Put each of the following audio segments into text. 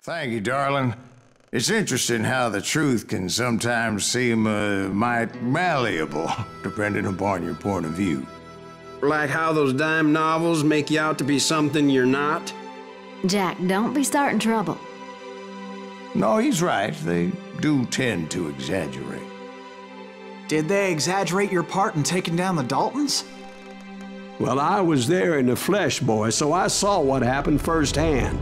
Thank you, darling. It's interesting how the truth can sometimes seem mite malleable, depending upon your point of view. Like how those dime novels make you out to be something you're not? Jack, don't be starting trouble. No, he's right. They do tend to exaggerate. Did they exaggerate your part in taking down the Daltons? Well, I was there in the flesh, boy, so I saw what happened firsthand.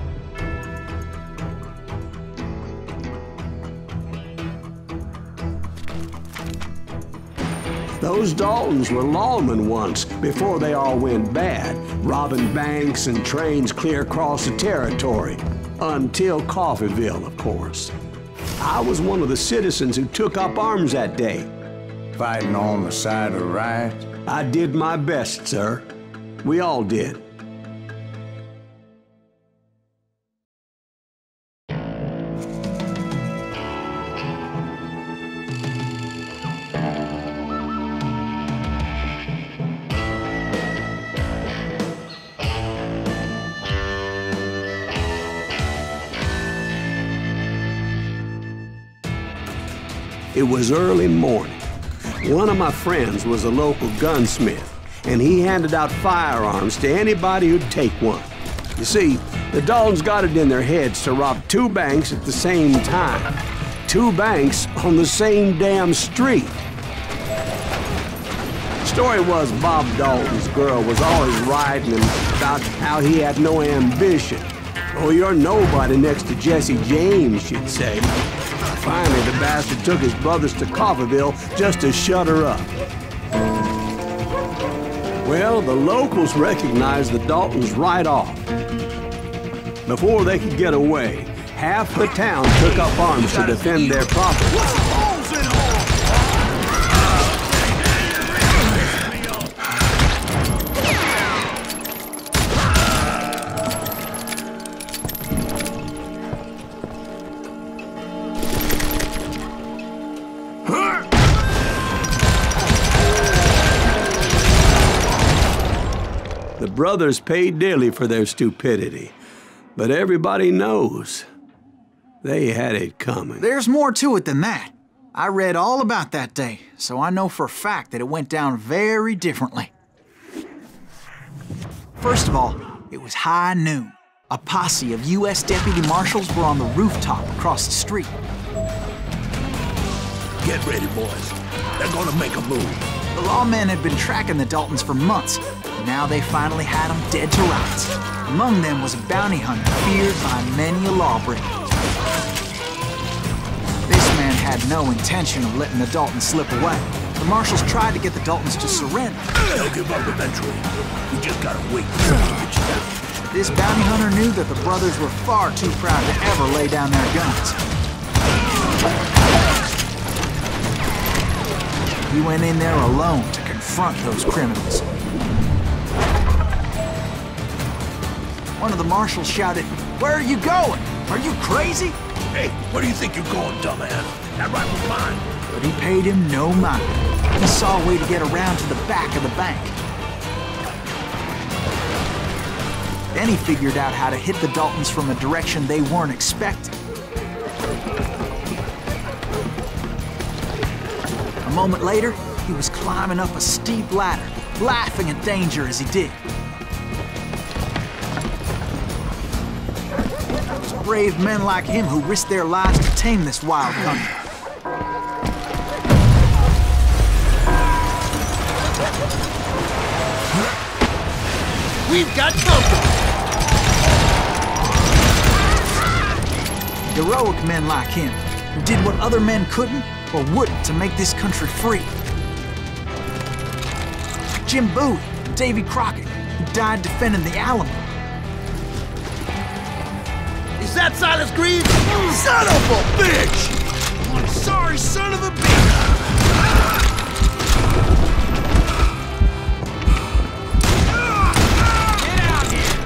Those Daltons were lawmen once, before they all went bad, robbing banks and trains clear across the territory. Until Coffeyville, of course. I was one of the citizens who took up arms that day. Fighting on the side of right? I did my best, sir. We all did. It was early morning. One of my friends was a local gunsmith, and he handed out firearms to anybody who'd take one. You see, the Daltons got it in their heads to rob 2 banks at the same time. 2 banks on the same damn street. Story was Bob Dalton's girl was always writing him about how he had no ambition. Oh, you're nobody next to Jesse James, she'd say. Finally, the bastard took his brothers to Coffeyville just to shut her up. Well, the locals recognized the Daltons right off. Before they could get away, half the town took up arms to defend their property. The brothers paid dearly for their stupidity, but everybody knows they had it coming. There's more to it than that. I read all about that day, so I know for a fact that it went down very differently. First of all, it was high noon. A posse of U.S. deputy marshals were on the rooftop across the street. Get ready, boys. They're gonna make a move. The lawmen had been tracking the Daltons for months. Now they finally had them dead to rights. Among them was a bounty hunter feared by many a lawbreaker. This man had no intention of letting the Daltons slip away. The marshals tried to get the Daltons to surrender. They'll give up eventually. We just gotta wait for them to get you down. This bounty hunter knew that the brothers were far too proud to ever lay down their guns. He went in there alone to confront those criminals. One of the marshals shouted, "Where are you going? Are you crazy?" Hey, where do you think you're going, dumbass? That rifle's mine. But he paid him no mind. He saw a way to get around to the back of the bank. Then he figured out how to hit the Daltons from a direction they weren't expecting. A moment later, he was climbing up a steep ladder, laughing at danger as he did. It was brave men like him who risked their lives to tame this wild country. We've got company. Heroic men like him, who did what other men couldn't or wouldn't to make this country free. Jim Bowie and Davy Crockett, who died defending the Alamo. Is that Silas Greaves? Son of a bitch! One sorry son of a bitch! Get out here!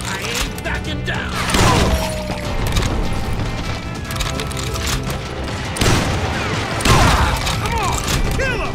I ain't backing down! Come on! Kill him!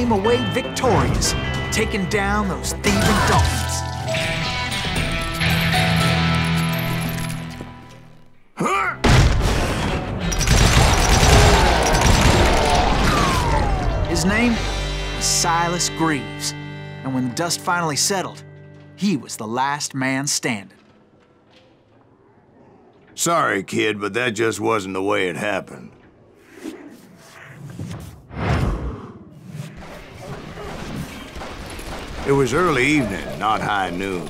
came away victorious, taking down those thieving Daltons. His name was Silas Greaves, and when the dust finally settled, he was the last man standing. Sorry, kid, but that just wasn't the way it happened. It was early evening, not high noon.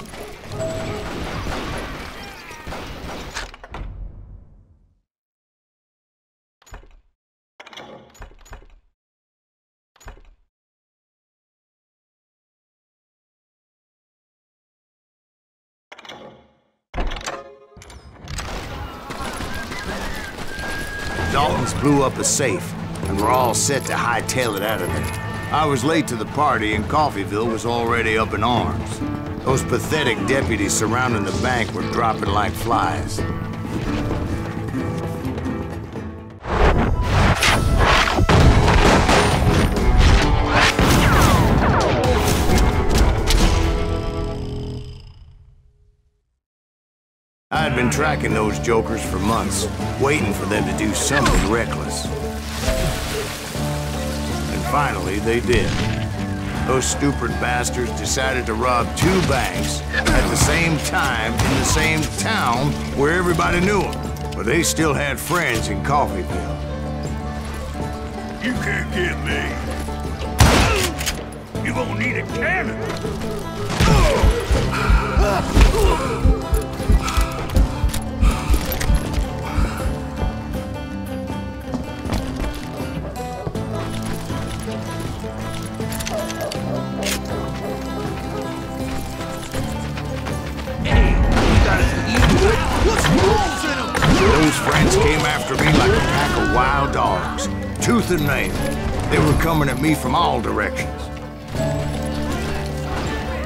Daltons blew up a safe, and we're all set to hightail it out of there. I was late to the party, and Coffeyville was already up in arms. Those pathetic deputies surrounding the bank were dropping like flies. I had been tracking those jokers for months, waiting for them to do something reckless. And finally, they did. Those stupid bastards decided to rob 2 banks at the same time in the same town where everybody knew them. But they still had friends in Coffeyville. You can't get me. You gonna need a cannon. Those friends came after me like a pack of wild dogs, tooth and nail. They were coming at me from all directions.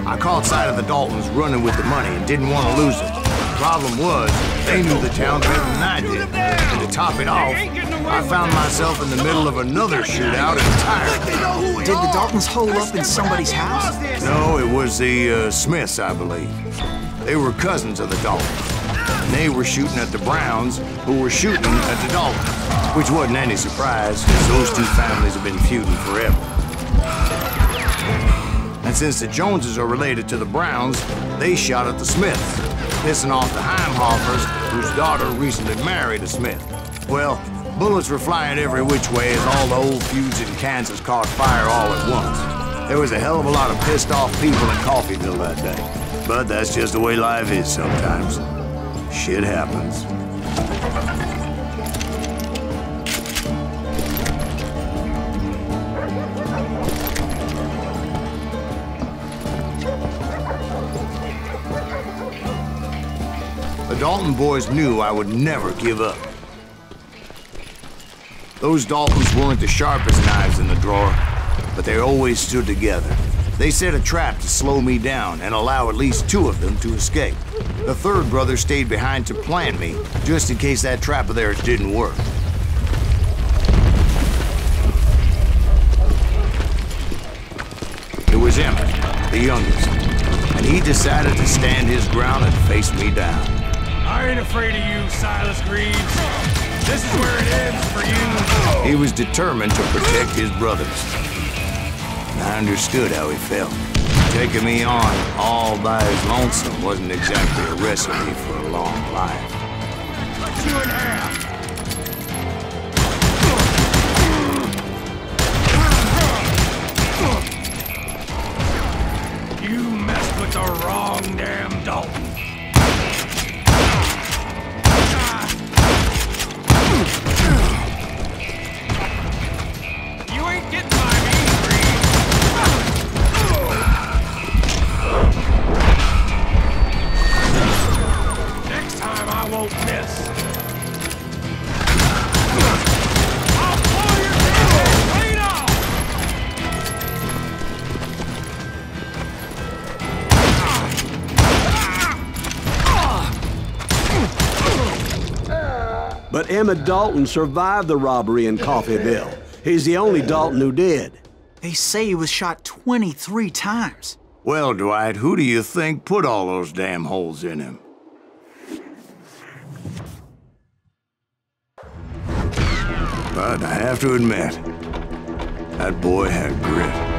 I caught sight of the Daltons running with the money and didn't want to lose it. The problem was, they knew the town better than I did. And to top it off, I found myself in the middle of another shootout entirely. Did the Daltons hole up in somebody's house? No, it was the Smiths, I believe. They were cousins of the Daltons. And they were shooting at the Browns, who were shooting at the Daltons. Which wasn't any surprise, because those 2 families have been feuding forever. And since the Joneses are related to the Browns, they shot at the Smiths, pissing off the Heimhoffers, whose daughter recently married a Smith. Well, bullets were flying every which way as all the old feuds in Kansas caught fire all at once. There was a hell of a lot of pissed off people in Coffeyville that day. But that's just the way life is sometimes. Shit happens. The Dalton boys knew I would never give up. Those Daltons weren't the sharpest knives in the drawer, but they always stood together. They set a trap to slow me down and allow at least 2 of them to escape. The 3rd brother stayed behind to plant me, just in case that trap of theirs didn't work. It was Emmett, the youngest, and he decided to stand his ground and face me down. I ain't afraid of you, Silas Greaves. This is where it ends for you. He was determined to protect his brothers. And I understood how he felt. Taking me on all by his lonesome wasn't exactly a recipe for a long life. Cut you in half. You messed with the wrong damn Dalton. You ain't getting by me, Greaves. Next time I won't miss. I'll blow your head clean off. But Emmett Dalton survived the robbery in Coffeyville. He's the only Dalton who did. They say he was shot 23 times. Well, Dwight, who do you think put all those damn holes in him? But I have to admit, that boy had grit.